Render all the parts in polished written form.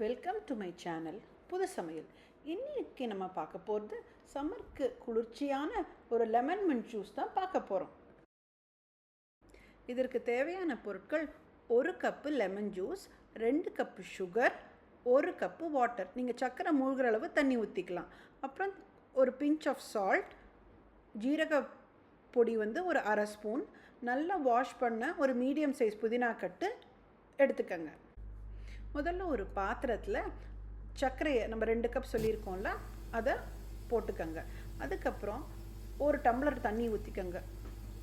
Welcome to my channel புது சமையல். இன்றைக்கி நம்ம பார்க்க போகிறது சம்மருக்கு குளிர்ச்சியான ஒரு லெமன் மின்ட் ஜூஸ் தான் பார்க்க போகிறோம். இதற்கு தேவையான பொருட்கள் 1 cup lemon juice, 2 cup sugar, 1 cup water. நீங்கள் சக்கரை மூழ்கிற அளவு தண்ணி ஊற்றிக்கலாம். அப்புறம் ஒரு பிஞ்ச் ஆஃப் சால்ட், ஜீரக பொடி ஒரு அரை ஸ்பூன், நல்லா வாஷ் பண்ண ஒரு மீடியம் சைஸ் புதினா கட்டு எடுத்துக்கங்க. முதல்ல ஒரு பாத்திரத்தில் சர்க்கரையை நம்ம 2 கப் சொல்லியிருக்கோம்ல, அதை போட்டுக்கங்க. அதுக்கப்புறம் ஒரு டம்ளர் தண்ணி ஊற்றிக்கங்க.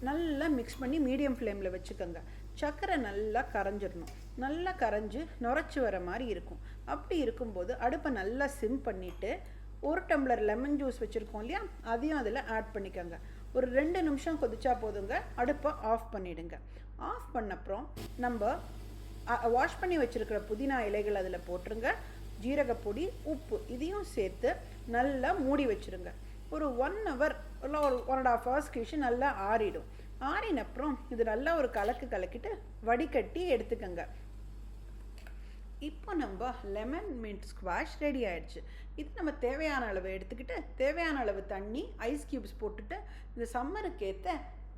நல்லா மிக்ஸ் பண்ணி மீடியம் ஃப்ளேமில் வச்சுக்கோங்க. சர்க்கரை நல்லா கரைஞ்சிடணும். நல்லா கரைஞ்சி நுரைச்சி வர மாதிரி இருக்கும். அப்படி இருக்கும்போது அடுப்பை நல்லா சிம் பண்ணிவிட்டு 1 டம்ளர் லெமன் ஜூஸ் வச்சுருக்கோம் இல்லையா, அதையும் அதில் ஆட் பண்ணிக்கோங்க. ஒரு 2 நிமிஷம் கொதிச்சா போதுங்க. அடுப்பை ஆஃப் பண்ணிவிடுங்க. ஆஃப் பண்ணப்புறம் நம்ம வாஷ் பண்ணி வச்சுருக்கிற புதினா இலைகள் அதில் போட்டுருங்க. ஜீரகப்பொடி, உப்பு இதையும் சேர்த்து நல்லா மூடி வச்சுருங்க. ஒரு 1 hour இல்லை ஒரு 1.5 hours கழிச்சு நல்லா ஆறிடும். ஆறினப்புறம் இது நல்லா ஒரு கலக்கிட்டு வடிகட்டி எடுத்துக்கோங்க. இப்போ நம்ம லெமன் மின்ட் ஸ்குவாஷ் ரெடி ஆகிடுச்சு. இது நம்ம தேவையான அளவு எடுத்துக்கிட்டு தேவையான அளவு தண்ணி, ஐஸ் க்யூப்ஸ் போட்டுட்டு இந்த சம்மருக்கு ஏற்ற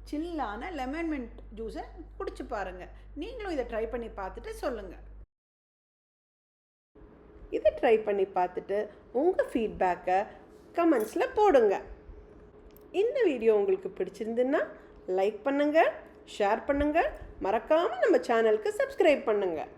சில்லான லெமன் மின்ட் ஜூஸை குடிச்சு பாருங்கள். நீங்களும் இதை ட்ரை பண்ணி பார்த்துட்டு சொல்லுங்கள். இதை ட்ரை பண்ணி பார்த்துட்டு உங்கள் ஃபீட்பேக்கை கமெண்ட்ஸில் போடுங்க. இந்த வீடியோ உங்களுக்கு பிடிச்சிருந்துன்னா லைக் பண்ணுங்கள், ஷேர் பண்ணுங்கள், மறக்காமல் நம்ம சேனலுக்கு சப்ஸ்கிரைப் பண்ணுங்கள்.